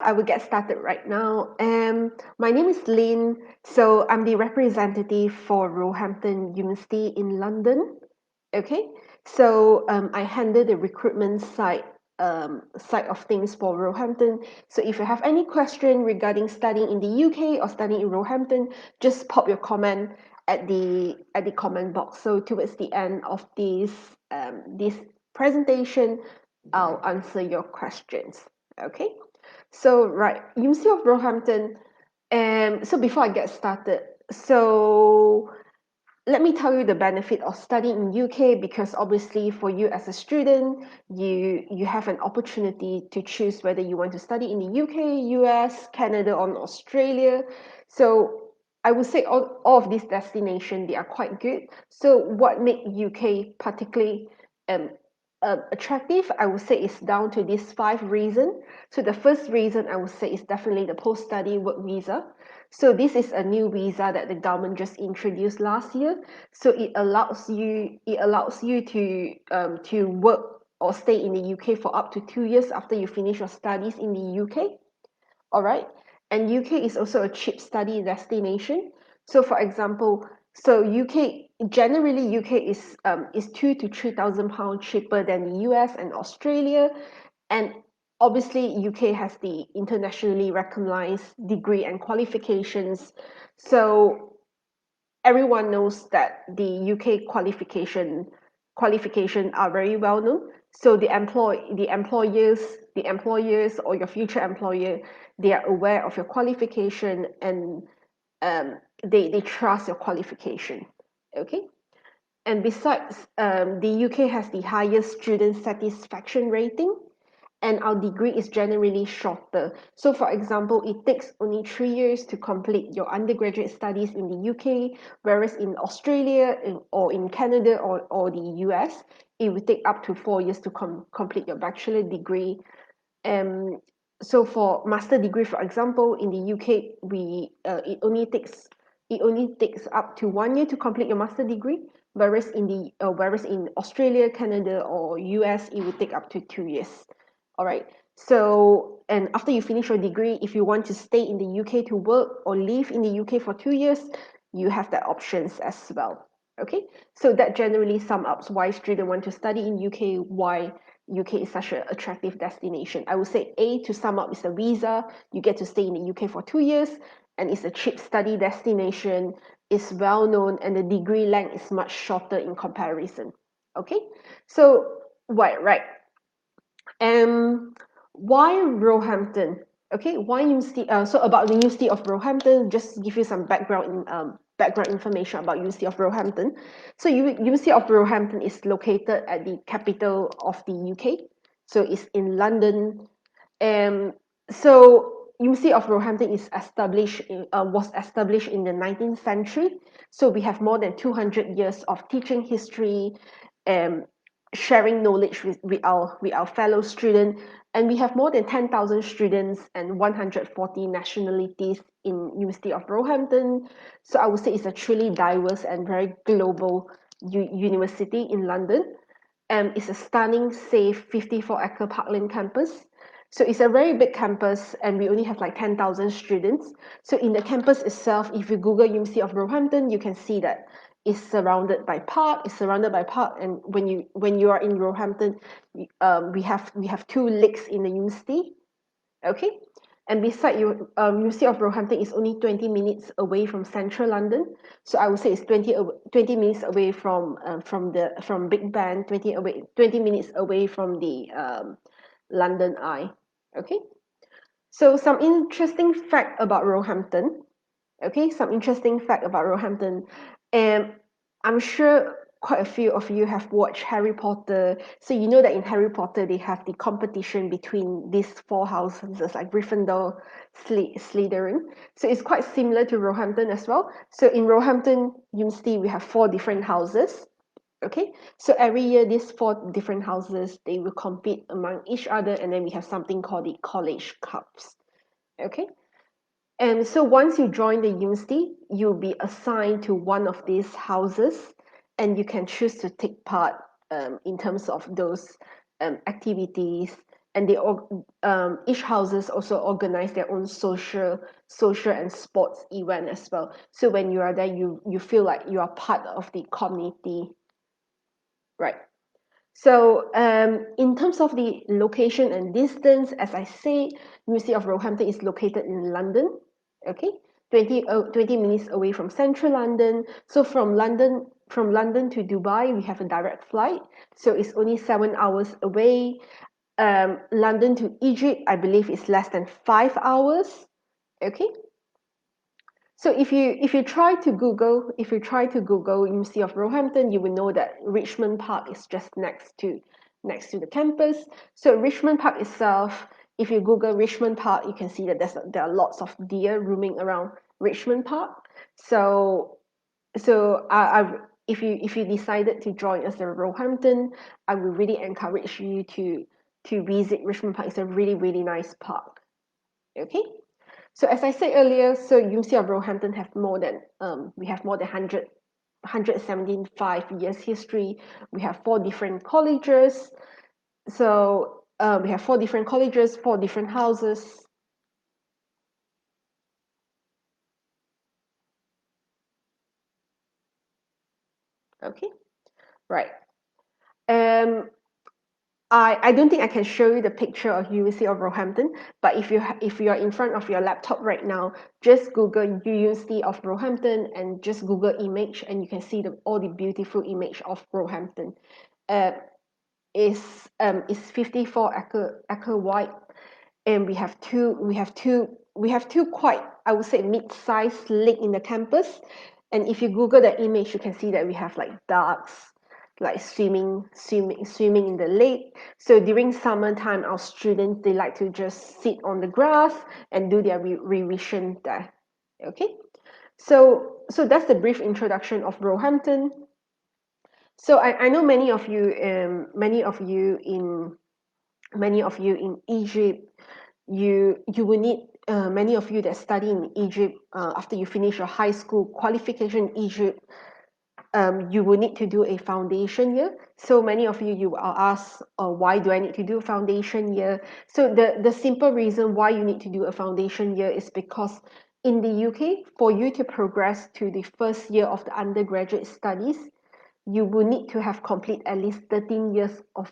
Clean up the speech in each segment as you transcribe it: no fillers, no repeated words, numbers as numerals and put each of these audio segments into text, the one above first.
I will get started right now. My name is Lynn. So I'm the representative for Roehampton University in London. Okay, so I handle the recruitment side of things for Roehampton. So if you have any question regarding studying in the UK or studying in Roehampton, just pop your comment at the comment box. So towards the end of this presentation, I'll answer your questions. Okay. So right, University of Roehampton. So before I get started, so let me tell you the benefit of studying in UK, because obviously for you as a student, you have an opportunity to choose whether you want to study in the UK, US, Canada, or Australia. So I would say all of these destinations, they are quite good. So what make UK particularly um, attractive, I would say, is down to these 5 reasons. So the first reason I would say is definitely the post-study work visa. So this is a new visa that the government just introduced last year. So it allows you to work or stay in the UK for up to 2 years after you finish your studies in the UK. All right. And UK is also a cheap study destination. So for example, so UK generally UK is 2 to 3 thousand pounds cheaper than the US and Australia. And obviously UK has the internationally recognized degree and qualifications. So everyone knows that the UK qualification are very well known. So the employers or your future employer, they are aware of your qualification, and they trust your qualification. Okay. And besides, the UK has the highest student satisfaction rating, and our degree is generally shorter. So for example, it takes only 3 years to complete your undergraduate studies in the UK, whereas in Australia or in Canada or the US, it will take up to 4 years to complete your bachelor degree. Um, so for master degree, for example, in the UK, it only takes up to 1 year to complete your master degree, whereas in Australia, Canada, or US, it will take up to 2 years. All right. So, and after you finish your degree, if you want to stay in the UK to work or live in the UK for 2 years, you have that options as well. Okay. So that generally sums up why students want to study in UK, why UK is such an attractive destination. I would say A, to sum up, is the visa. You get to stay in the UK for 2 years, and it's a cheap study destination. It's well known, and the degree length is much shorter in comparison. Okay. So, right. Um, why Roehampton? Okay, why University? So about the University of Roehampton, just give you some background information about University of Roehampton. So University of Roehampton is located at the capital of the UK. So it's in London. So University of Roehampton was established in the 19th century. So we have more than 200 years of teaching history, um, sharing knowledge with our fellow students, and we have more than 10,000 students and 140 nationalities in University of Roehampton. So I would say it's a truly diverse and very global university in London. It's a stunning, safe 54-acre parkland campus. So it's a very big campus, and we only have like 10,000 students. So in the campus itself, if you Google University of Roehampton, you can see that it's surrounded by park. It's surrounded by park, and when you are in Roehampton, we have 2 lakes in the university. Okay, and beside you, University of Roehampton is only 20 minutes away from central London. So I would say it's 20 minutes away from Big Ben, 20 minutes away from the London Eye. Okay, so some interesting fact about Roehampton. Okay, some interesting fact about Roehampton. And I'm sure quite a few of you have watched Harry Potter. So you know that in Harry Potter they have the competition between these 4 houses like Gryffindor, Slytherin. So it's quite similar to Roehampton as well. So in Roehampton University we have 4 different houses. Okay, so every year these 4 different houses, they will compete among each other, and then we have something called the college cups. Okay, and so once you join the university, you'll be assigned to one of these houses, and you can choose to take part in terms of those activities. and each houses also organize their own social and sports event as well. So when you are there, you feel like you are part of the community, right? So in terms of the location and distance, as I say, University of Roehampton is located in London, okay, 20 minutes away from central London. So from London to Dubai, we have a direct flight. So it's only 7 hours away. London to Egypt, I believe, is less than 5 hours. Okay. So if you try to Google University of Roehampton, you will know that Richmond Park is just next to the campus. So Richmond Park itself, if you Google Richmond Park, you can see that there are lots of deer roaming around Richmond Park. So if you decided to join us at Roehampton, I would really encourage you to visit Richmond Park. It's a really nice park. Okay. So as I said earlier, so University of Roehampton have more than we have more than 175 years history. We have 4 different colleges. So we have 4 different colleges, 4 different houses. Okay, right. Um, I don't think I can show you the picture of University of Roehampton, but if you're in front of your laptop right now, just Google University of Roehampton and just Google image, and you can see all the beautiful image of Roehampton. Uh, is 54 acre wide, and we have two quite, I would say, mid-sized lake in the campus. And if you Google the image, you can see that we have like ducks, like swimming in the lake. So during summertime, our students, they like to just sit on the grass and do their revision there. Okay, so that's the brief introduction of Roehampton. So I know many of you in Egypt, you will need, many of you that study in Egypt, after you finish your high school qualification in Egypt, you will need to do a foundation year. So many of you are asked, why do I need to do a foundation year? So the simple reason why you need to do a foundation year is because in the UK, for you to progress to the first year of the undergraduate studies, you will need to have complete at least 13 years of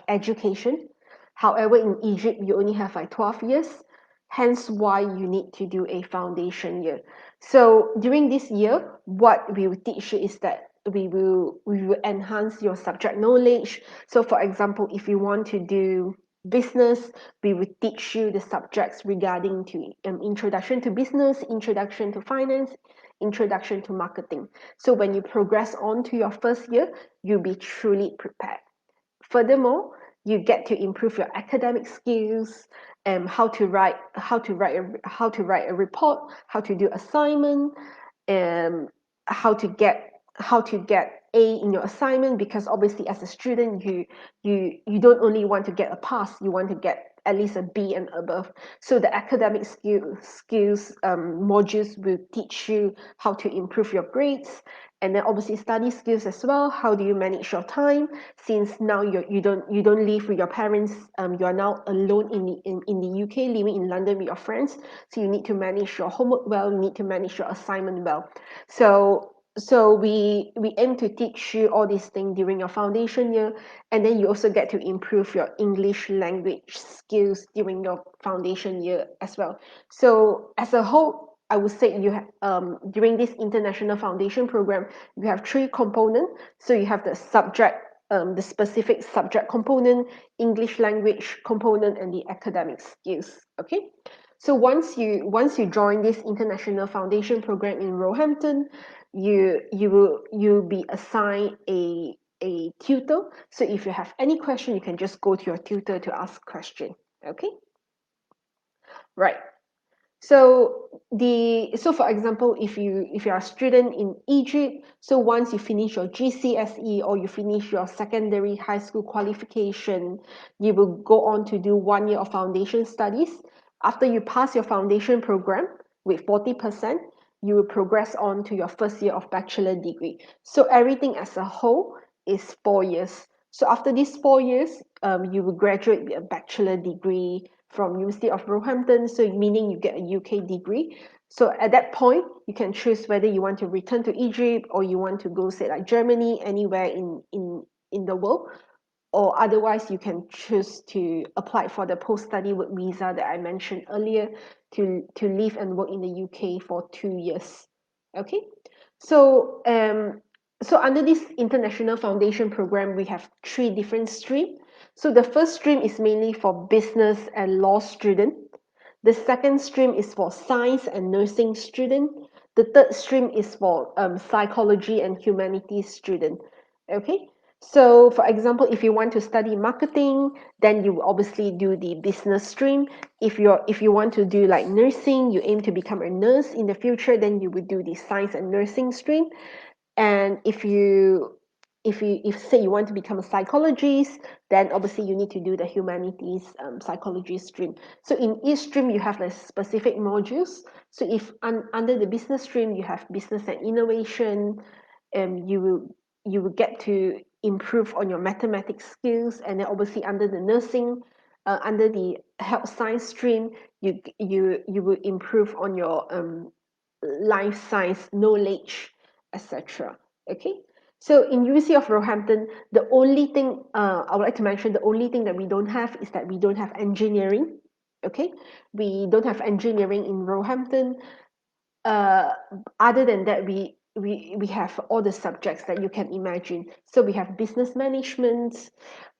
education. However, in Egypt, you only have like 12 years, hence why you need to do a foundation year. So during this year, what we will teach you is that we will enhance your subject knowledge. So for example, if you want to do business, we will teach you the subjects regarding to introduction to business, introduction to finance, introduction to marketing. So when you progress on to your first year, you'll be truly prepared. Furthermore, you get to improve your academic skills, how to write a report, how to do assignment, um, how to get A in your assignment, because obviously as a student you don't only want to get a pass, you want to get at least a B and above. So the academic skills modules will teach you how to improve your grades, and then obviously study skills as well. How do you manage your time, since now you don't live with your parents, you are now alone in the UK, living in London with your friends. So you need to manage your homework well, you need to manage your assignment well. So we aim to teach you all these things during your foundation year, and then you also get to improve your English language skills during your foundation year as well. So as a whole, I would say during this international foundation program, you have 3 components. So you have the specific subject component, English language component, and the academic skills. Okay. So once you join this international foundation program in Roehampton, you'll be assigned a tutor. So if you have any question, you can just go to your tutor to ask question. Okay, right. So for example, if you are a student in Egypt, so once you finish your GCSE or you finish your secondary high school qualification, you will go on to do 1 year of foundation studies. After you pass your foundation program with 40%, you will progress on to your first year of bachelor degree. So everything as a whole is 4 years. So after these 4 years, you will graduate with a bachelor degree from University of Roehampton, so meaning you get a UK degree. So at that point, you can choose whether you want to return to Egypt or you want to go, say, like Germany, anywhere in the world, or otherwise you can choose to apply for the post-study work visa that I mentioned earlier to live and work in the UK for 2 years. Okay, so so under this international foundation program, we have 3 different streams. So the first stream is mainly for business and law student. The second stream is for science and nursing student. The third stream is for psychology and humanities student. Okay, so for example, if you want to study marketing, then you obviously do the business stream. If you want to do like nursing, you aim to become a nurse in the future, then you would do the science and nursing stream. And if say you want to become a psychologist, then obviously you need to do the humanities psychology stream. So in each stream you have the specific modules. So if under the business stream you have business and innovation, you will get to improve on your mathematics skills. And then obviously under the nursing, under the health science stream, you will improve on your life science knowledge, etc. Okay, so in University of Roehampton, the only thing I would like to mention, the only thing that we don't have is that we don't have engineering. Okay, we don't have engineering in Roehampton. uh, Other than that, we have all the subjects that you can imagine. So we have business management,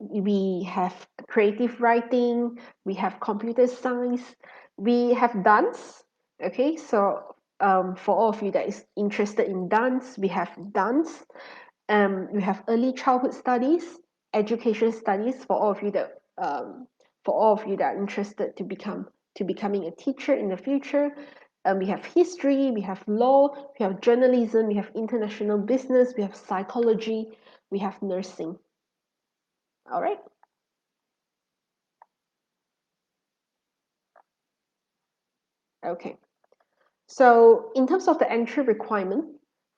we have creative writing, we have computer science, we have dance. Okay, so for all of you that is interested in dance, we have dance. We have early childhood studies, education studies for all of you that are interested to becoming a teacher in the future. We have history, we have law, we have journalism, we have international business, we have psychology, we have nursing. All right. Okay. So in terms of the entry requirement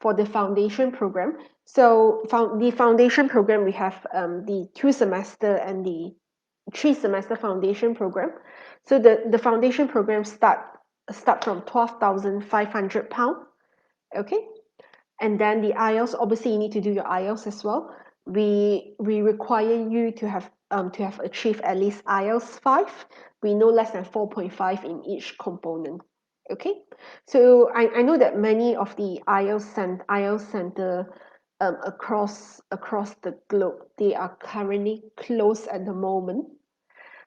for the foundation program, so the foundation program, we have the 2 semester and the 3 semester foundation program. So the foundation program start from £12,500. Okay, and then the IELTS, obviously you need to do your IELTS as well. We require you to have achieved at least IELTS 5. We know less than 4.5 in each component. Okay, so I know that many of the IELTS center across the globe, they are currently closed at the moment.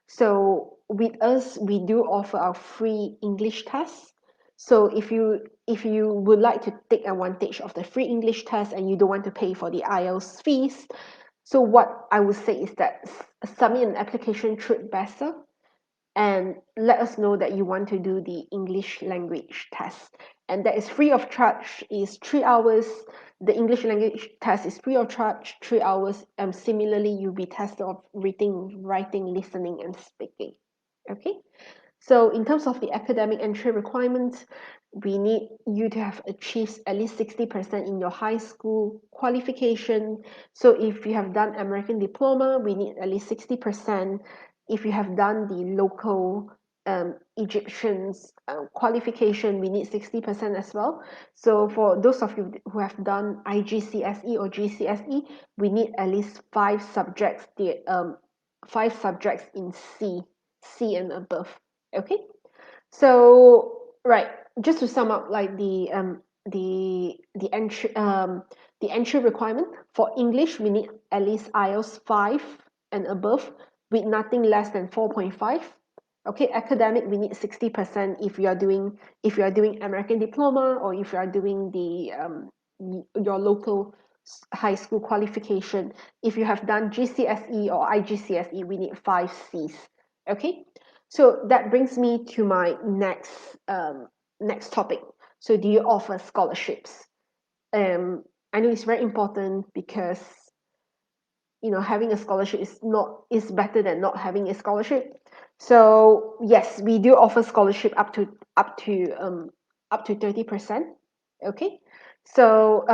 So with us, we do offer our free English test. So if you would like to take advantage of the free English test and you don't want to pay for the IELTS fees, so what I would say is that submit an application through BESA and let us know that you want to do the English language test. And that is free of charge, is 3 hours. The English language test is free of charge, 3 hours. And similarly, you'll be tested of reading, writing, listening, and speaking. Okay. So in terms of the academic entry requirements, we need you to have achieved at least 60% in your high school qualification. So if you have done American diploma, we need at least 60%. If you have done the local Egyptians qualification, we need 60% as well. So for those of you who have done IGCSE or GCSE, we need at least 5 subjects, five subjects in C and above. Okay, so right, just to sum up, like the entry requirement for English, we need at least IELTS 5 and above, with nothing less than 4.5. Okay, academic, we need 60% if you are doing American diploma, or if you are doing the your local high school qualification. If you have done GCSE or IGCSE, we need 5 Cs. Okay, so that brings me to my next topic. So do you offer scholarships? I know it's very important because having a scholarship is better than not having a scholarship. So yes, we do offer scholarship up to 30%. Okay, So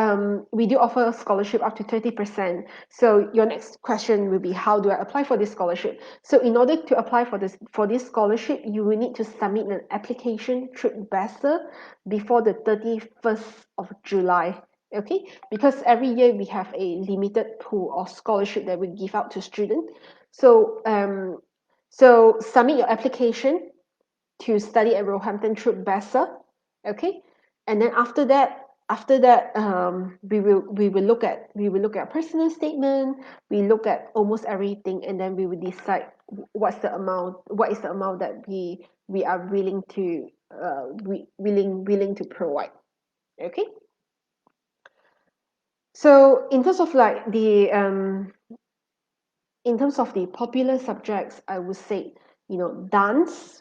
we do offer a scholarship up to 30%. So your next question will be, how do I apply for this scholarship? So in order to apply for this scholarship, you will need to submit an application through BESA before the 31st of July. Okay, because every year we have a limited pool of scholarship that we give out to students. So submit your application to study at Roehampton through BESA. Okay, and then after that, we will look at personal statement. We look at almost everything, and then we will decide what is the amount that we are willing to provide. Okay. So in terms of like in terms of the popular subjects, I would say, dance.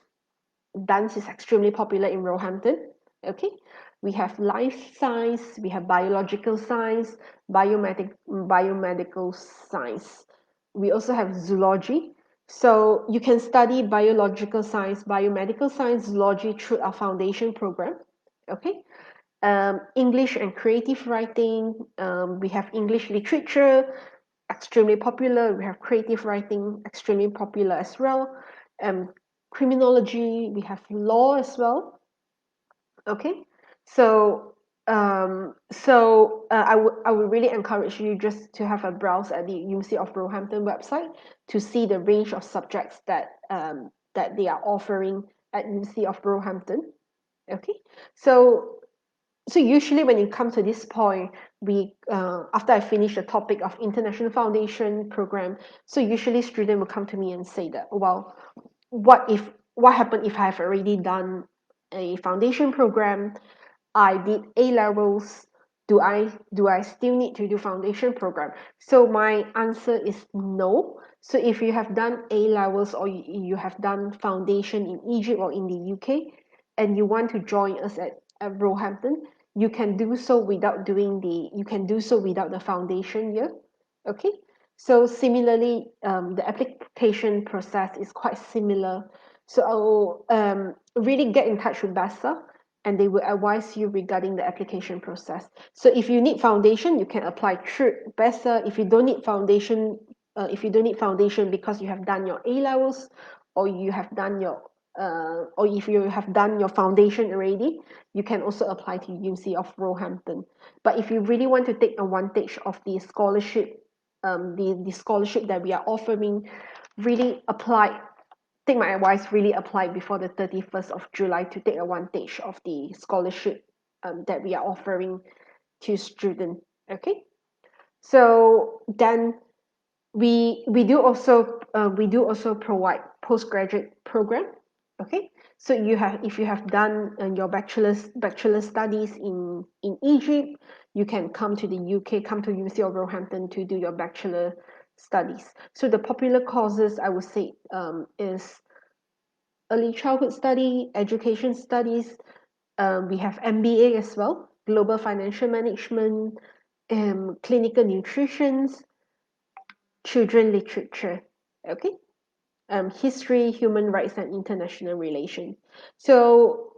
Dance is extremely popular in Roehampton. Okay, we have life science, we have biological science, biomedical science. We also have zoology. So you can study biological science, biomedical science, zoology through our foundation program. Okay. English and creative writing. We have English literature, extremely popular. We have creative writing, extremely popular as well. Criminology, we have law as well. Okay, so I would really encourage you just to have a browse at the University of Roehampton website to see the range of subjects that they are offering at University of Roehampton. Okay, so usually when you come to this point, we after I finish the topic of international foundation program, so usually student will come to me and say that, well, what happened if I've already done a foundation program? I did A levels. Do I still need to do foundation program? So my answer is no. So if you have done A levels, or you have done foundation in Egypt or in the UK, and you want to join us at Roehampton, you can do so without the foundation year. Okay. So similarly, the application process is quite similar. So really get in touch with BESA, and they will advise you regarding the application process. So if you need foundation, you can apply through BESA. If you don't need foundation because you have done your A levels, or if you have done your foundation already, you can also apply to University of Roehampton. But if you really want to take advantage of the scholarship, the scholarship that we are offering, really apply. Take my advice, really apply before the 31st of July to take advantage of the scholarship that we are offering to students. Okay, so then we do also provide postgraduate program. Okay, so if you have done your bachelor studies in Egypt, you can come to the UK, come to University of Roehampton to do your bachelor studies. So the popular courses, I would say, is early childhood study, education studies. We have MBA as well, global financial management, clinical nutrition, children literature. Okay, history, human rights, and international relations. So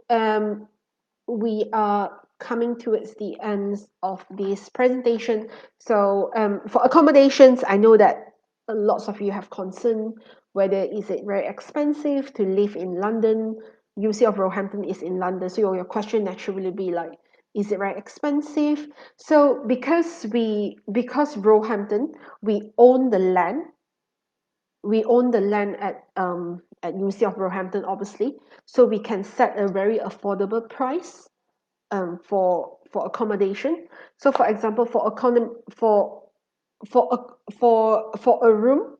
we are coming towards the end of this presentation. So for accommodations, I know that lots of you have concern whether is it very expensive to live in London. University of Roehampton is in London, so your question naturally be like, is it very expensive? So because Roehampton, we own the land. We own the land at University of Roehampton, obviously, so we can set a very affordable price for accommodation. So, for example, for a room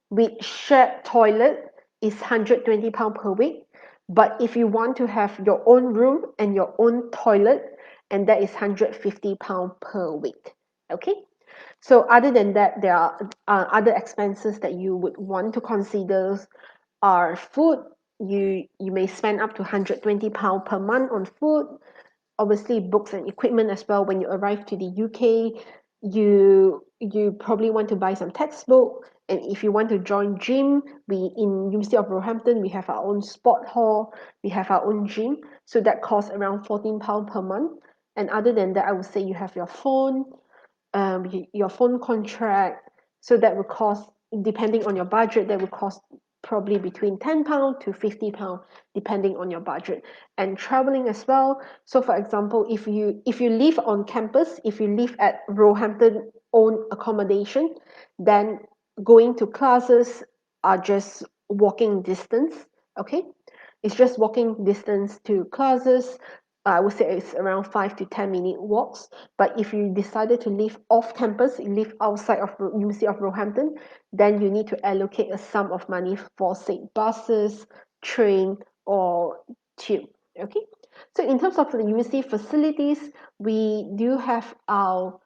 with shared toilet is £120 per week. But if you want to have your own room and your own toilet, and that is £150 per week. Okay. So other than that, there are other expenses that you would want to consider are food. You may spend up to £120 per month on food. Obviously, books and equipment as well. When you arrive to the UK, you probably want to buy some textbook. And if you want to join gym, we in University of Roehampton, we have our own sport hall, we have our own gym. So that costs around £14 per month. And other than that, I would say you have your phone, your phone contract. So that will cost, depending on your budget, that will cost probably between £10 to £50, depending on your budget. And traveling as well. So for example, if you live on campus, if you live at Roehampton own accommodation, then going to classes are just walking distance. Okay, it's just walking distance to classes. I would say it's around 5 to 10 minute walks. But if you decided to live off campus, you live outside of University of Roehampton, then you need to allocate a sum of money for, say, buses, train, or tube. Okay. So in terms of the university facilities, we do have our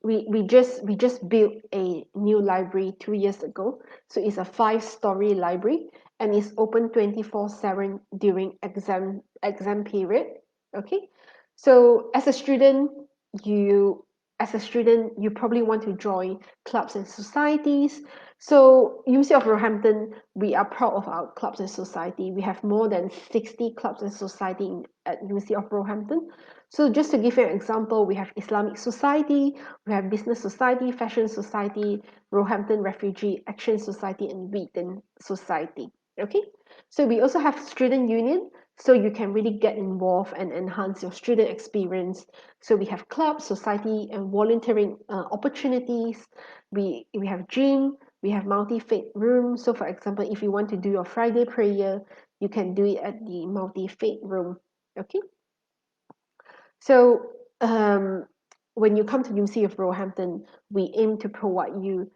we just built a new library 2 years ago. So it's a 5-story library, and it's open 24/7 during exam period. Okay, so you as a student you probably want to join clubs and societies. So University of Roehampton, we are proud of our clubs and society. We have more than 60 clubs and society at University of Roehampton. So just to give you an example, we have Islamic Society, we have Business Society, Fashion Society, Roehampton Refugee Action Society, and Wheaton Society. Okay, so we also have Student Union, so you can really get involved and enhance your student experience. So we have clubs, society, and volunteering opportunities. We have gym, we have multi-faith room. So for example, if you want to do your Friday prayer, you can do it at the multi-faith room. Okay. So when you come to UC of Roehampton, we aim to provide you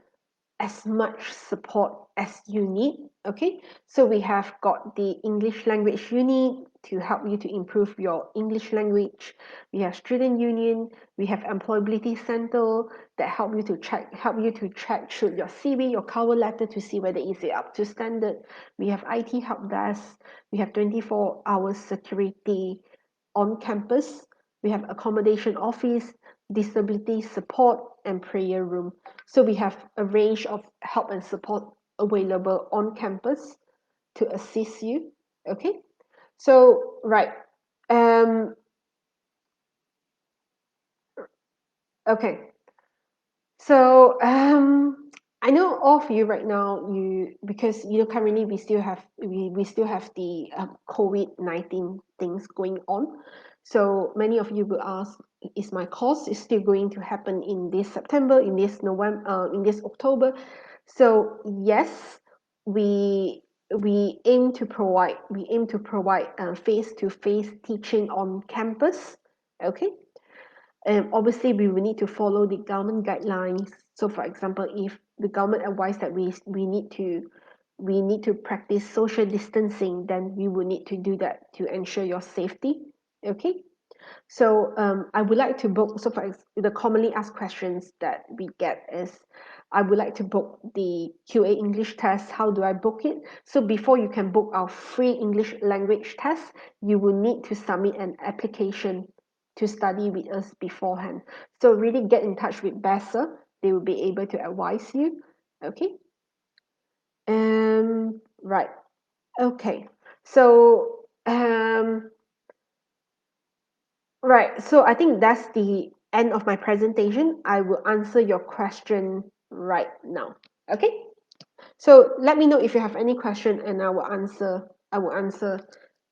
as much support as you need. Okay, so we have got the English language unit to help you to improve your English language. We have student union. We have employability center that help you to check through your CV, your cover letter, to see whether is it up to standard. We have IT help desk. We have 24 hours security on campus. We have accommodation office, disability support, and prayer room. So we have a range of help and support available on campus to assist you. Okay, so right. Um, okay, so I know all of you right now, because currently we still have the COVID-19 things going on. So many of you will ask, is my course is still going to happen in this September, in this November, in this October? So yes, we we aim to provide face-to-face teaching on campus. Okay, obviously we will need to follow the government guidelines. So for example, if the government advise that we need to practice social distancing, then we will need to do that to ensure your safety. Okay, so I would like to book. So for the commonly asked questions that we get is, I would like to book the QA English test. How do I book it? So before you can book our free English language test, you will need to submit an application to study with us beforehand. So really get in touch with BESA. They will be able to advise you. Okay. Right. Okay. So right. So I think that's the end of my presentation. I will answer your question right now. Okay. So let me know if you have any question, and I will answer. I will answer.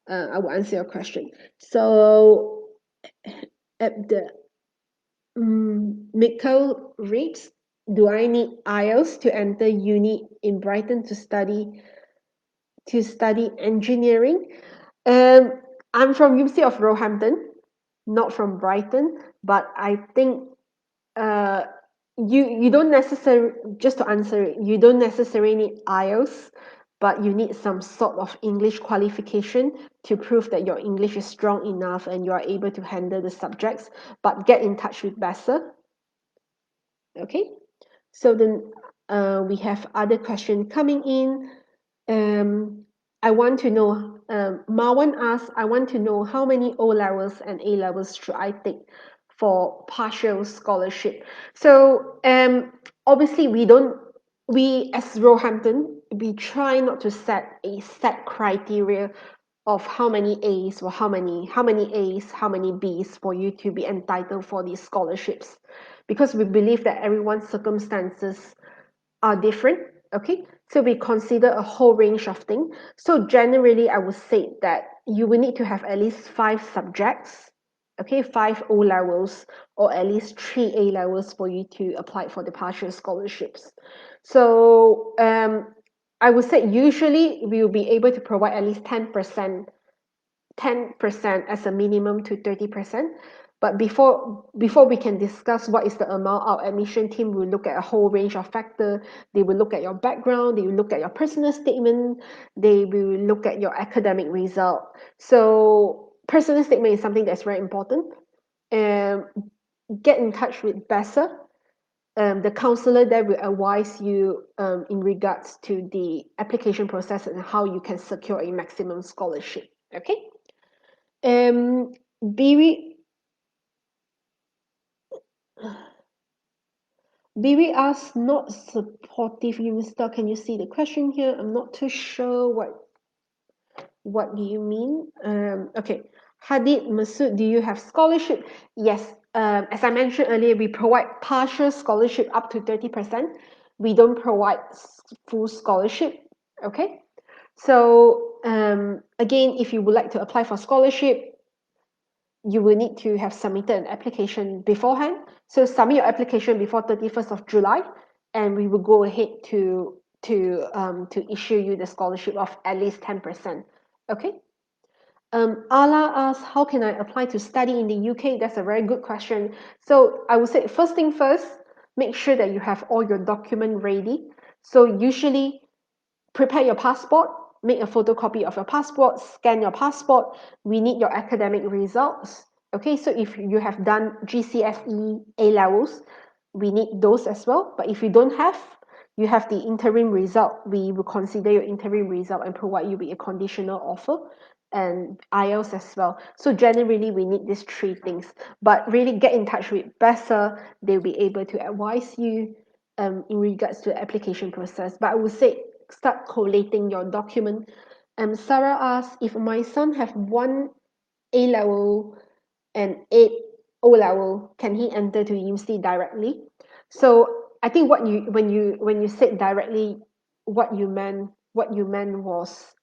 I will answer your question. So at the Mikkel reads, do I need IELTS to enter uni in Brighton to study engineering? Um, I'm from University of Roehampton, not from Brighton, but I think uh, you don't necessarily, just to answer it, you don't necessarily need IELTS, but you need some sort of English qualification to prove that your English is strong enough and you are able to handle the subjects. But get in touch with BESA. Okay, so then we have other questions coming in. I want to know, Marwan asks, I want to know how many O levels and A levels should I take for partial scholarship. So obviously we as Roehampton, we try not to set a set criteria of how many A's or how many A's, how many B's for you to be entitled for these scholarships, because we believe that everyone's circumstances are different. Okay, so we consider a whole range of things. So generally, I would say that you will need to have at least 5 subjects, okay, 5 O levels or at least 3 A levels for you to apply for the partial scholarships. So I would say usually we will be able to provide at least 10%, 10% as a minimum to 30%. But before we can discuss what is the amount, our admission team will look at a whole range of factors. They will look at your background, they will look at your personal statement, they will look at your academic result. So personal statement is something that's very important. Um, get in touch with BESA. The counselor there will advise you in regards to the application process and how you can secure a maximum scholarship. Okay. Biwi Biwi asks, not supportive Unistar. Can you see the question here? I'm not too sure what do you mean. Okay. Hadid Masood, do you have scholarship? Yes. As I mentioned earlier, we provide partial scholarship up to 30%. We don't provide full scholarship. Okay. So again, if you would like to apply for scholarship, you will need to have submitted an application beforehand. So submit your application before 31st of July, and we will go ahead to issue you the scholarship of at least 10%. Okay. Ala asks, how can I apply to study in the UK? That's a very good question. So I would say first thing first, make sure that you have all your document ready. So usually prepare your passport, make a photocopy of your passport, scan your passport. We need your academic results. Okay, so if you have done GCSE A levels, we need those as well. But if you don't have, you have the interim result. We will consider your interim result and provide you with a conditional offer and IELTS as well. So generally, we need these 3 things. But really get in touch with BESA. They'll be able to advise you in regards to the application process. But I would say start collating your document. Sarah asks, if my son have 1 A level and 8 O level, can he enter to university directly? So I think when you said directly, what you meant was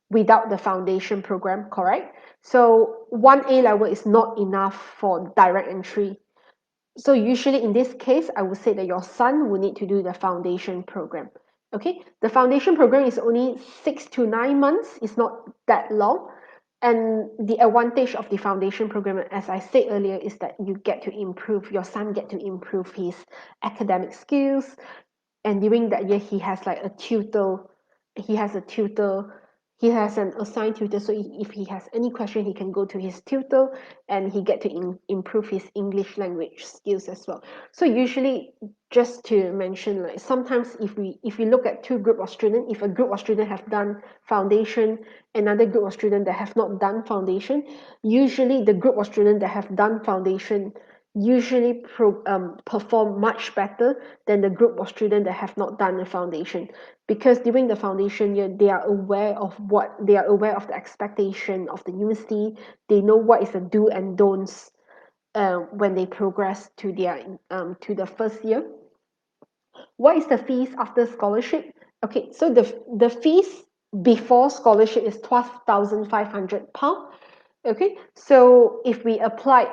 without the foundation program, correct? So 1 A level is not enough for direct entry. So usually in this case, I would say that your son will need to do the foundation program. Okay, the foundation program is only 6 to 9 months. It's not that long. And the advantage of the foundation program, as I said earlier, is that your son get to improve his academic skills. And during that year, he has like a tutor. He has a tutor. He has an assigned tutor. So if he has any question, he can go to his tutor, and he get to improve his English language skills as well. So usually, just to mention, like sometimes if we look at 2 group of students, if a group of students have done foundation, another group of students that have not done foundation, usually the group of students that have done foundation usually perform much better than the group of students that have not done the foundation, because during the foundation year they are aware of the expectation of the university. They know what is the do and don'ts when they progress to the first year. What is the fees after scholarship? Okay, so the fees before scholarship is £12,500. Okay, so if we apply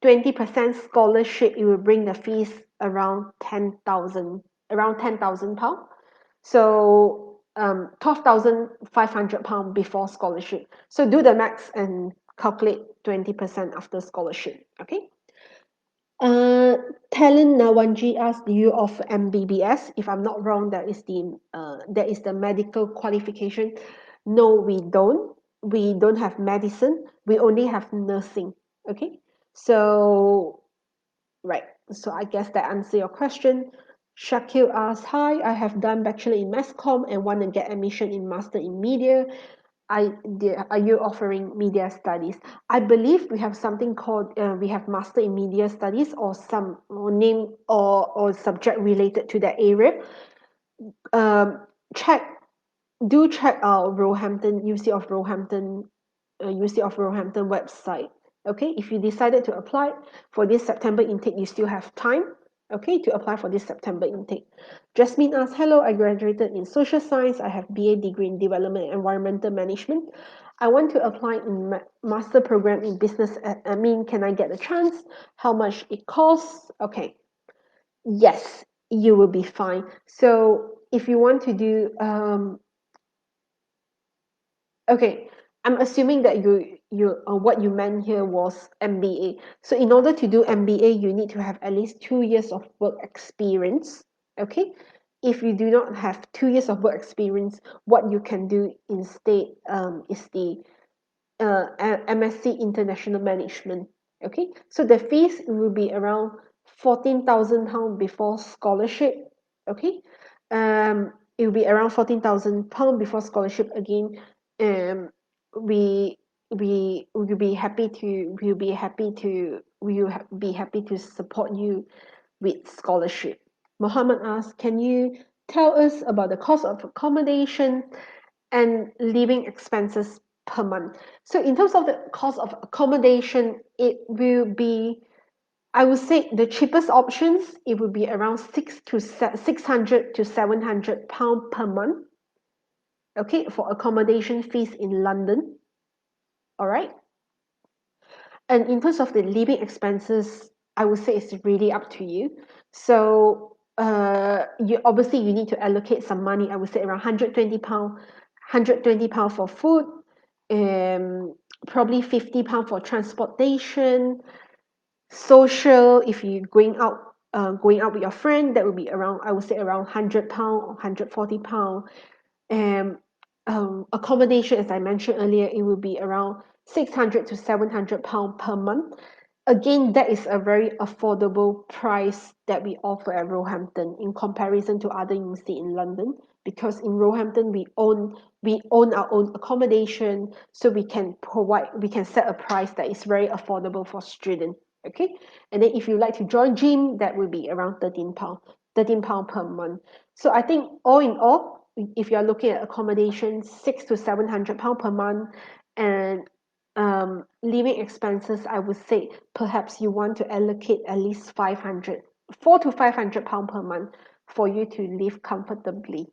20% scholarship, it will bring the fees around 10,000, £10,000. So 12,500 pounds before scholarship. So do the max and calculate 20% after scholarship. Okay. Talent Nawanji asked, do you offer MBBS? If I'm not wrong, that is the medical qualification. No, we don't. We don't have medicine. We only have nursing. Okay. So right. So I guess that answers your question. Shakil asks, hi, I have done bachelor in mass comm and want to get admission in master in media. Are you offering media studies? I believe we have something called we have master in media studies, or some name or subject related to that area. Check do check our Roehampton, University of Roehampton website. Okay, if you decided to apply for this September intake, you still have time. Okay, to apply for this September intake. Jasmine asks, hello, I graduated in social science. I have BA degree in development and environmental management. I want to apply in master program in business admin. Can I get a chance? How much it costs? Okay, yes, you will be fine. So if you want to do okay, I'm assuming that what you meant here was MBA. So in order to do MBA, you need to have at least 2 years of work experience. Okay, if you do not have 2 years of work experience, what you can do instead is the MSc International Management. Okay, so the fees will be around £14,000 before scholarship. Okay, it will be around £14,000 before scholarship again. Um, we we will be happy to be happy to support you with scholarship. Mohammed asks, can you tell us about the cost of accommodation and living expenses per month? So in terms of the cost of accommodation, it will be, I would say the cheapest options, it would be around 600 to £700 per month. Okay, for accommodation fees in London. All right. And in terms of the living expenses, I would say it's really up to you. So you obviously you need to allocate some money. I would say around £120 for food, probably £50 for transportation, social. If you're going out with your friend, that would be around, I would say around £100 or £140. And accommodation, as I mentioned earlier, it will be around 600 to £700 per month. Again, that is a very affordable price that we offer at Roehampton in comparison to other universities in London. Because in Roehampton we own our own accommodation, so we can set a price that is very affordable for students. Okay, and then if you like to join gym, that will be around £13 per month. So I think all in all, if you're looking at accommodation, £600 to £700 per month, and living expenses, I would say perhaps you want to allocate at least 4 to £500 per month for you to live comfortably.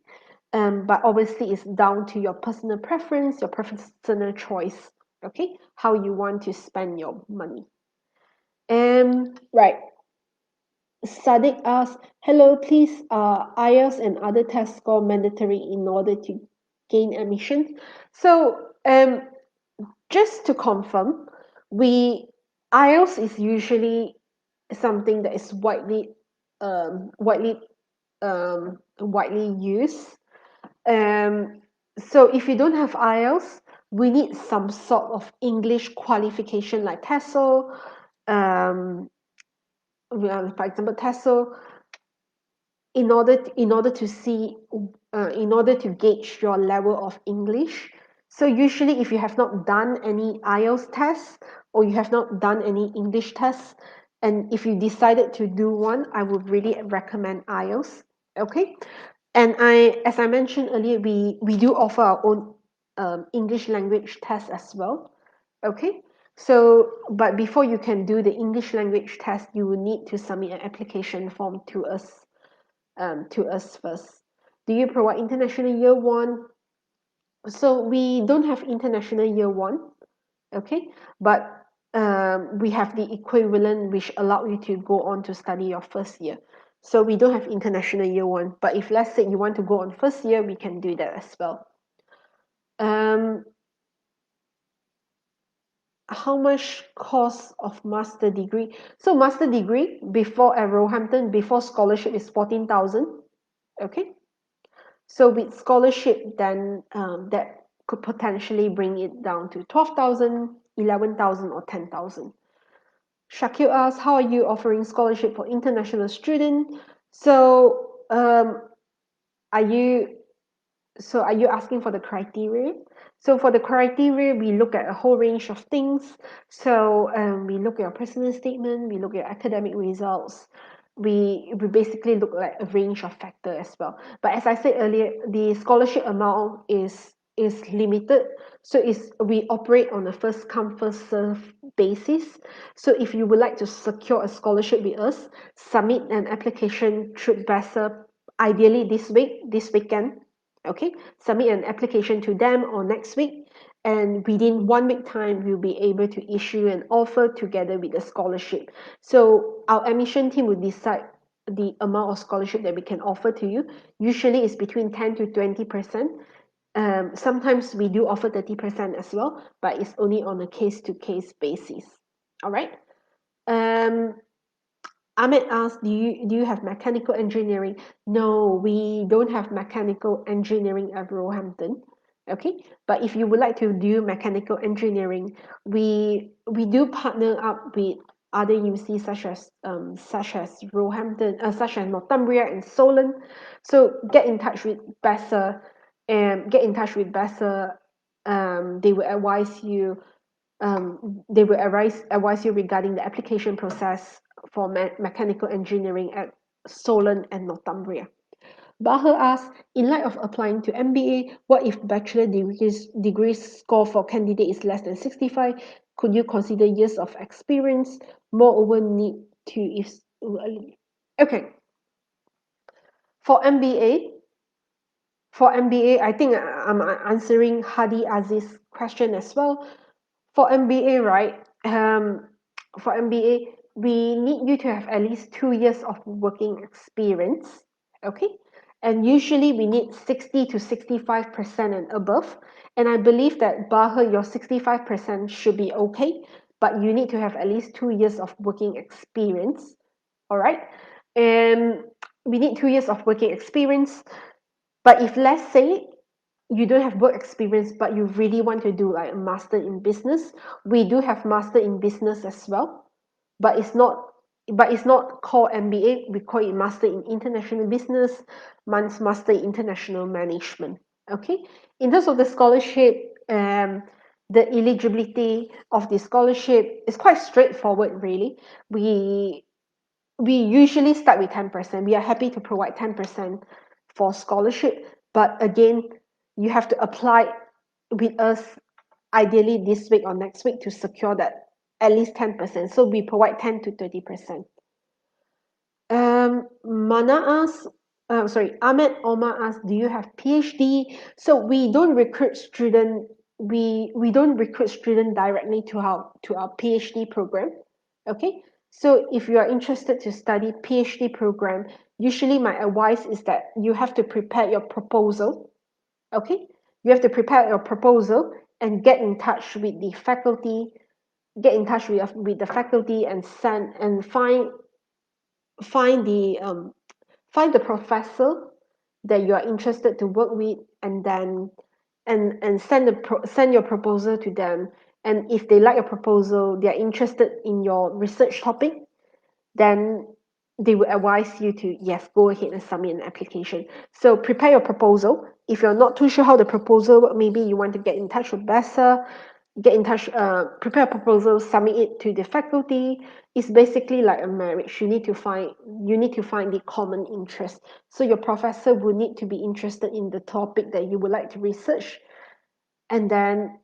But obviously, it's down to your personal preference, your personal choice. Okay, how you want to spend your money. Right. Sadiq asks, hello, please, IELTS and other test score mandatory in order to gain admission? So, just to confirm, we IELTS is usually something that is widely used. So if you don't have IELTS, we need some sort of English qualification like TESOL, for example, TESOL, in order to gauge your level of English. So usually, if you have not done any IELTS tests or you have not done any English tests, and if you decided to do one, I would really recommend IELTS. Okay, and as I mentioned earlier, we do offer our own English language test as well. Okay, so but before you can do the English language test, you will need to submit an application form to us first. Do you provide international year one? So we don't have international year one, okay, but we have the equivalent which allow you to go on to study your first year. So we don't have international year one, but if let's say you want to go on first year, we can do that as well. How much cost of master degree? So master degree before at Roehampton, before scholarship is 14,000. Okay. So with scholarship, then that could potentially bring it down to 12,000, 11,000, or 10,000. Shakil asks, how are you offering scholarship for international students? So are you asking for the criteria? So for the criteria, we look at a whole range of things. So we look at your personal statement, we look at your academic results, we basically look at a range of factors as well. But as I said earlier, the scholarship amount is limited, so we operate on a first come first serve basis. So if you would like to secure a scholarship with us, submit an application through BESA, ideally this weekend. Okay, submit an application to them or next week, and within 1 week time we'll be able to issue an offer together with the scholarship. So our admission team will decide the amount of scholarship that we can offer to you. Usually it's between 10 to 20%. Sometimes we do offer 30% as well, but it's only on a case-to-case basis. All right. Um, Ahmed asked, do you have mechanical engineering? No, we don't have mechanical engineering at Roehampton. Okay, but if you would like to do mechanical engineering, we do partner up with other UCs such as Roehampton, such as Northumbria and Solent. So get in touch with BESA, and get in touch with BESA. They will advise you regarding the application process for mechanical engineering at Solent and Northumbria. Bahar asks, in light of applying to MBA, what if bachelor degree score for candidate is less than 65? Could you consider years of experience? Moreover, need to if okay. For MBA, I think I'm answering Hadi Aziz's question as well. For MBA, right? For MBA, we need you to have at least 2 years of working experience. Okay. And usually we need 60 to 65% and above. And I believe that Baha, your 65% should be okay, but you need to have at least 2 years of working experience. All right. And we need 2 years of working experience. But if let's say you don't have work experience, but you really want to do like a master in business, we do have master in business as well, but it's not called MBA. We call it master in international business, master in international management. Okay. In terms of the scholarship, the eligibility of the scholarship is quite straightforward. Really, we usually start with 10%. We are happy to provide 10% for scholarship, but again, you have to apply with us ideally this week or next week to secure that at least 10%. So we provide 10 to 30%. Ahmed Omar asked, do you have PhD? So we don't recruit student. We don't recruit student directly to our PhD program. Okay. So if you are interested to study PhD program, usually my advice is that you have to prepare your proposal. Okay. You have to prepare your proposal and get in touch with the faculty. Get in touch with the faculty and send and find the find the professor that you are interested to work with, and then and send your proposal to them. And if they like your proposal, they are interested in your research topic, then they will advise you to, yes, go ahead and submit an application. So prepare your proposal. If you're not too sure how the proposal work, maybe you want to get in touch with BESA, prepare a proposal, submit it to the faculty. It's basically like a marriage. You need to find the common interest. So your professor will need to be interested in the topic that you would like to research, and then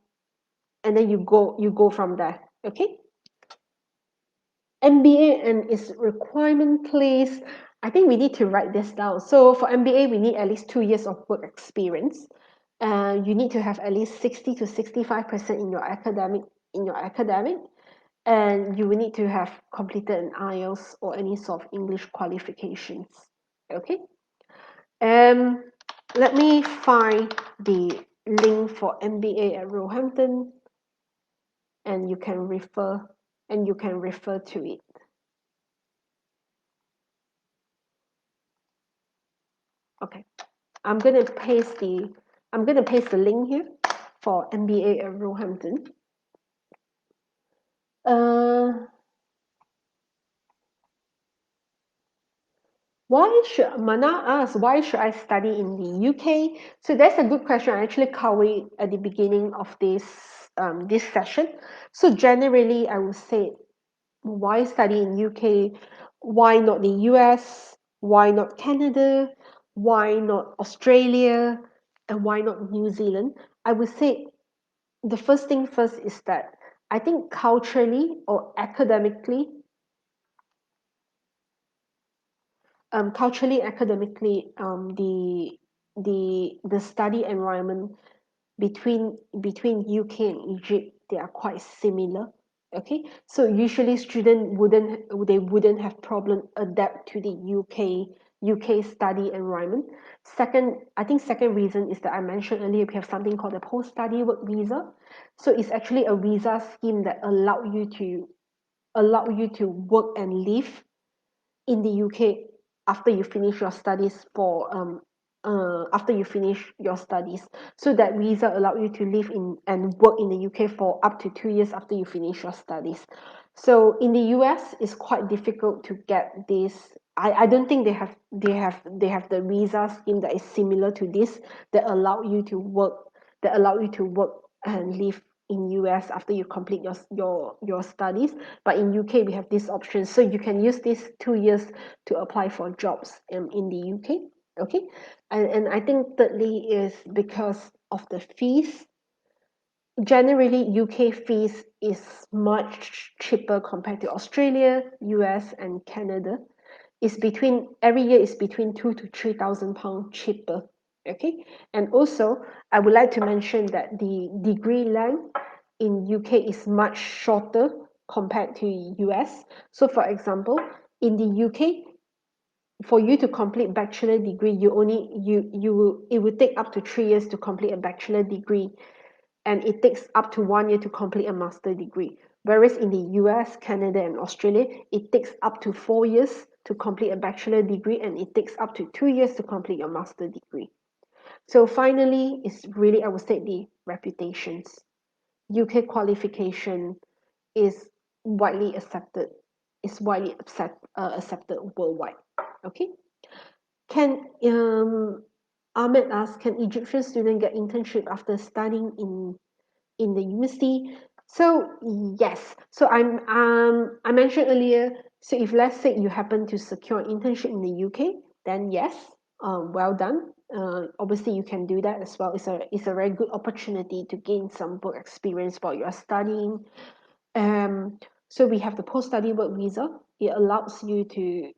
you go from there. Okay. MBA and its requirement place. I think we need to write this down. So for MBA, we need at least 2 years of work experience. You need to have at least 60 to 65% in your academic, and you will need to have completed an IELTS or any sort of English qualifications. Okay. Let me find the link for MBA at Roehampton, and you can refer to it. Okay. I'm gonna paste the link here for MBA at Roehampton. Mana ask, why should I study in the UK? So that's a good question. I actually covered it at the beginning of this session. So generally, I would say, why study in UK? Why not the US? Why not Canada? Why not Australia? And why not New Zealand? I would say the first thing first is that I think culturally or academically, academically, the study environment between UK and Egypt, they are quite similar. Okay, so usually student wouldn't have problem adapt to the UK study environment. Second reason is that I mentioned earlier, we have something called the post-study work visa. So it's actually a visa scheme that allow you to work and live in the UK after you finish your studies after you finish your studies. So that visa allow you to live in and work in the UK for up to 2 years after you finish your studies. So in the US, it's quite difficult to get this. I don't think they have the visa scheme that is similar to this that allow you to work and live in US after you complete your studies. But in UK, we have this option, so you can use these 2 years to apply for jobs in the UK. Okay, and I think thirdly is because of the fees. Generally, UK fees is much cheaper compared to Australia, US, and Canada. It's between every year is between £2,000 to £3,000 cheaper. Okay, and also I would like to mention that the degree length in UK is much shorter compared to US. So, for example, in the UK, for you to complete bachelor degree, it will take up to 3 years to complete a bachelor degree, and it takes up to 1 year to complete a master degree. Whereas in the US, Canada, and Australia, it takes up to 4 years to complete a bachelor degree, and it takes up to 2 years to complete your master degree. So finally, it's really, I would say, the reputations. UK qualification is widely accepted, accepted worldwide. Okay. Can Ahmed asks, can Egyptian students get internship after studying in the university? So yes. So I mentioned earlier. So if let's say you happen to secure an internship in the UK, then yes, well done. Obviously, you can do that as well. It's a very good opportunity to gain some work experience while you are studying. So we have the post-study work visa. It allows you to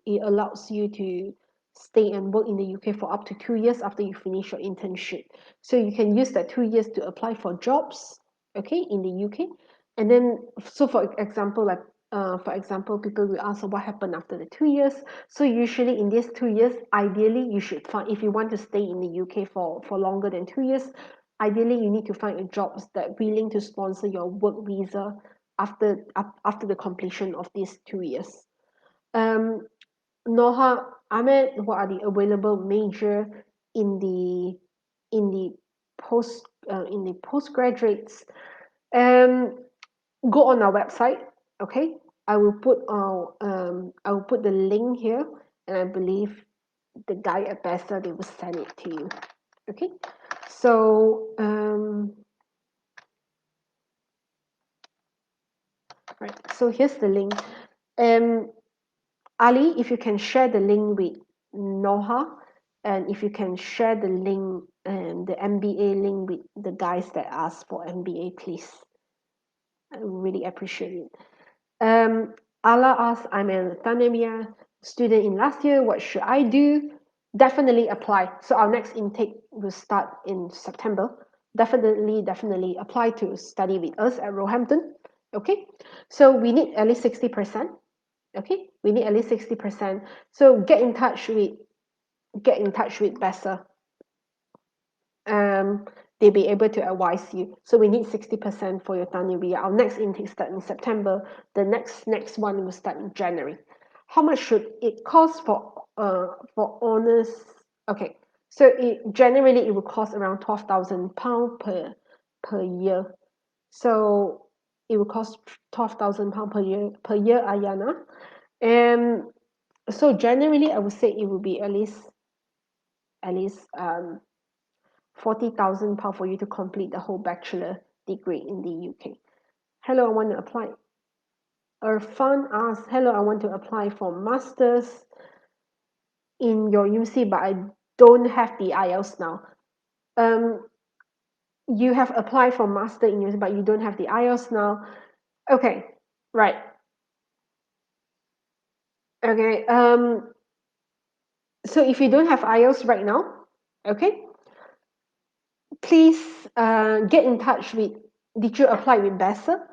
stay and work in the UK for up to 2 years after you finish your internship. So you can use that 2 years to apply for jobs, okay, in the UK. And then, so for example, people will ask what happened after the 2 years. So usually in these 2 years, ideally you should find, if you want to stay in the UK for longer than 2 years, ideally you need to find a jobs that willing to sponsor your work visa after the completion of these 2 years. Um, Noha, Ahmed, what are the available major in the in the postgraduates? Um, Go on our website. Okay, I will put the link here, and I believe the guy at BESA, they will send it to you. Okay, so right. So here's the link. Um, Ali, if you can share the link with Noha, and if you can share the link and the MBA link with the guys that asked for MBA, please. I really appreciate it. Ala asks, I'm a Tanamia student in last year. What should I do? Definitely apply. So our next intake will start in September. Definitely apply to study with us at Roehampton. Okay. So we need at least 60%. Okay, we need at least 60%. So get in touch with BESA. They'll be able to advise you. So we need 60% for your Tanuri. Our next intake start in September. The next one will start in January. How much should it cost for honors? Okay, so generally it will cost around £12,000 per year. So it will cost £12,000 per year, Ayana. And so generally, I would say it would be at least £40,000 for you to complete the whole bachelor degree in the UK. Hello, I want to apply. Irfan asks, hello, I want to apply for masters in your university, but I don't have the IELTS now. You have applied for master in university, but you don't have the IELTS now. Okay, right. Okay. So if you don't have IELTS right now, okay, please get in touch with. Did you apply with BESA?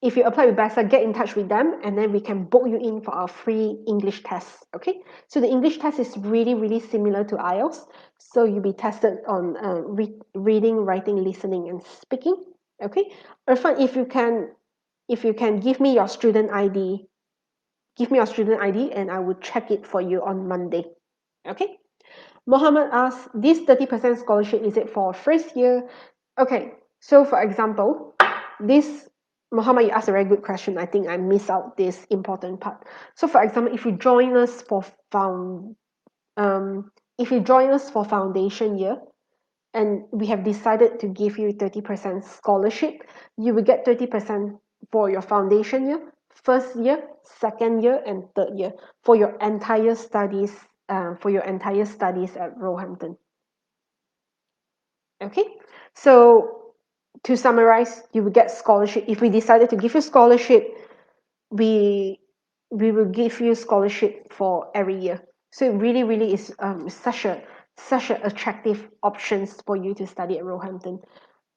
If you apply with BESA, get in touch with them, and then we can book you in for our free English test. Okay. So the English test is really, really similar to IELTS. So you'll be tested on reading, writing, listening, and speaking. Okay. Irfan, if you can give me your student ID, and I will check it for you on Monday. Okay. Mohamed asks, this 30% scholarship, is it for first year? Okay, so for example, this, Mohamed, you asked a very good question. I think I missed out this important part. So for example, if you join us for foundation year, and we have decided to give you 30% scholarship, you will get 30% for your foundation year, first year, second year, and third year for your entire studies. At Roehampton. Okay, so to summarize, you will get scholarship. If we decided to give you scholarship, we will give you scholarship for every year. So it really, really is such a attractive options for you to study at Roehampton.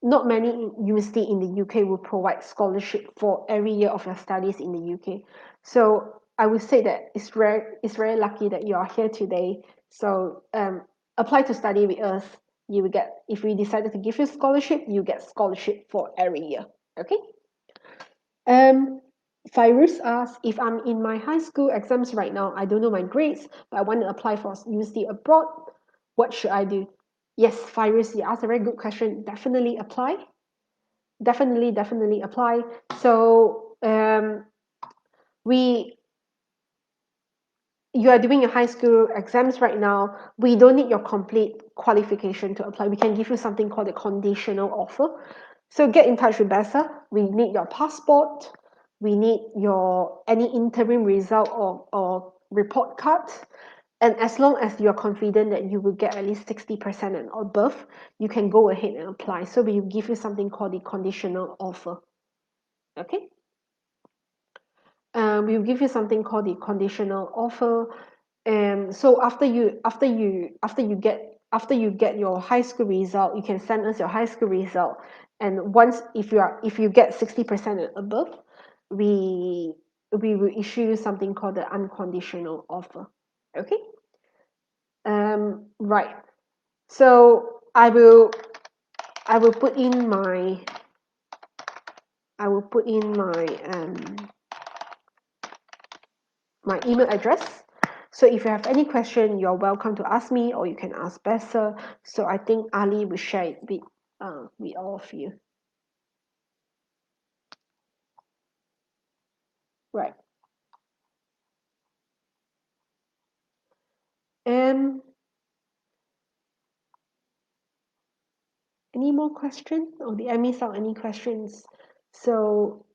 Not many university in the UK will provide scholarship for every year of your studies in the UK. So I would say that it's very lucky that you are here today. So apply to study with us. You will get, if we decided to give you scholarship, you get scholarship for every year. Okay. Fairuz asks, if I'm in my high school exams right now, I don't know my grades, but I want to apply for university abroad, what should I do? Yes, Fairuz, you asked a very good question. Definitely apply. Definitely apply. So you are doing your high school exams right now. We don't need your complete qualification to apply. We can give you something called a conditional offer. So get in touch with BESA. We need your passport. We need your any interim result or report card. And as long as you're confident that you will get at least 60% and above, you can go ahead and apply. So we will give you something called the conditional offer. Okay. We'll give you something called the conditional offer. So after you get your high school result, you can send us your high school result. And once if you get 60% and above, we will issue you something called the unconditional offer. Okay. Right. So I will put in my my email address. So if you have any question, you're welcome to ask me, or you can ask BESA. So I think Ali will share it with all of you. Right. Any more questions? Or did I miss out any questions? So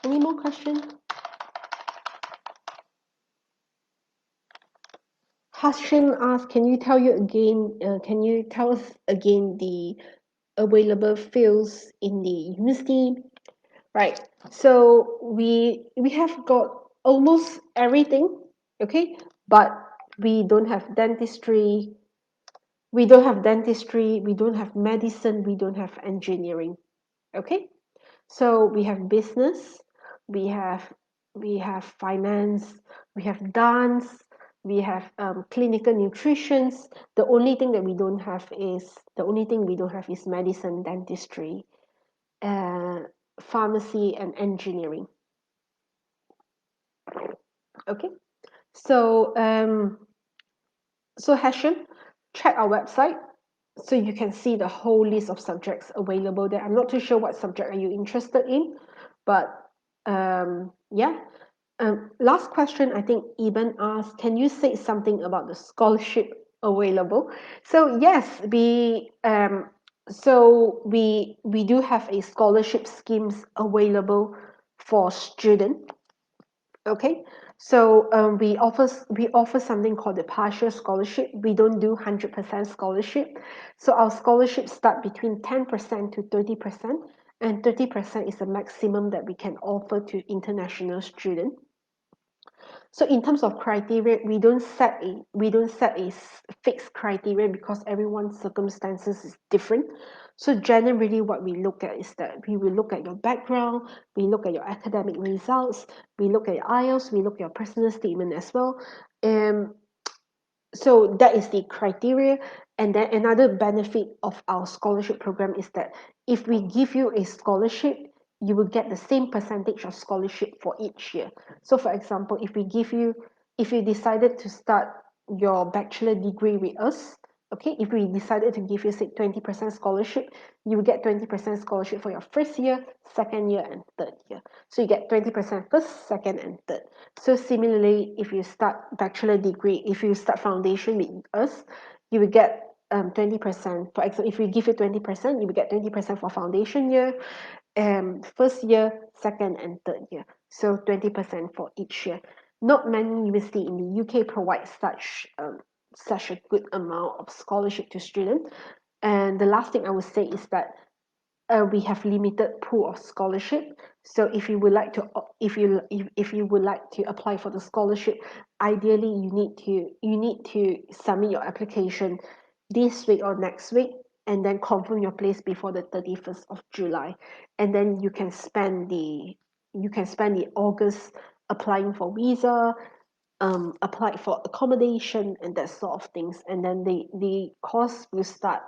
any more questions? Hashim asked, can you tell us again the available fields in the university? Right. So we have got almost everything, okay? But we don't have dentistry, we don't have medicine, we don't have engineering. Okay? So we have business, we have finance, we have dance, we have clinical nutrition. The only thing we don't have is medicine, dentistry, pharmacy, and engineering. Okay, so So Hashim, check our website so you can see the whole list of subjects available there. I'm not too sure what subject are you interested in, but yeah. Last question, I think Eben asked, can you say something about the scholarship available? So yes, we do have a scholarship schemes available for students. Okay, so we offer something called the partial scholarship. We don't do 100% scholarship. So our scholarships start between 10% to 30%, and 30% is the maximum that we can offer to international students. So in terms of criteria, we don't set a fixed criteria because everyone's circumstances is different. So generally, what we look at is that we will look at your background, we look at your academic results, we look at your IELTS, we look at your personal statement as well. And so that is the criteria. And then another benefit of our scholarship program is that if we give you a scholarship, you will get the same percentage of scholarship for each year. So for example, if you decided to start your bachelor degree with us, okay, if we decided to give you say 20% scholarship, you will get 20% scholarship for your first year, second year, and third year. So you get 20% first, second, and third. So similarly, if you start bachelor degree, if you start foundation with us, you will get 20%. For example, if we give you 20%, you will get 20% for foundation year, first year, second, and third year. So 20% for each year. Not many universities in the UK provide such a good amount of scholarship to students. And the last thing I would say is that we have limited pool of scholarship. So if you would like to apply for the scholarship, ideally you need to submit your application this week or next week, and then confirm your place before the 31st of July, and then you can spend the August applying for visa, apply for accommodation and that sort of things, and then the course will start.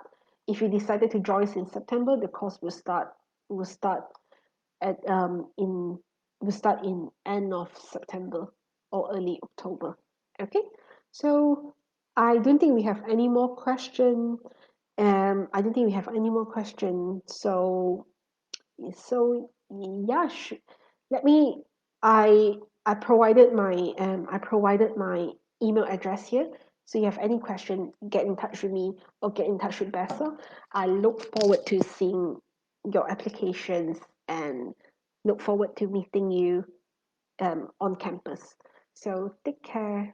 If you decided to join in September, the course will start at in will start in end of September or early October. Okay, so I don't think we have any more question. I don't think we have any more questions. So yeah, let me. I I provided my email address here. So you have any question, get in touch with me or get in touch with BESA. I look forward to seeing your applications and look forward to meeting you on campus. So take care.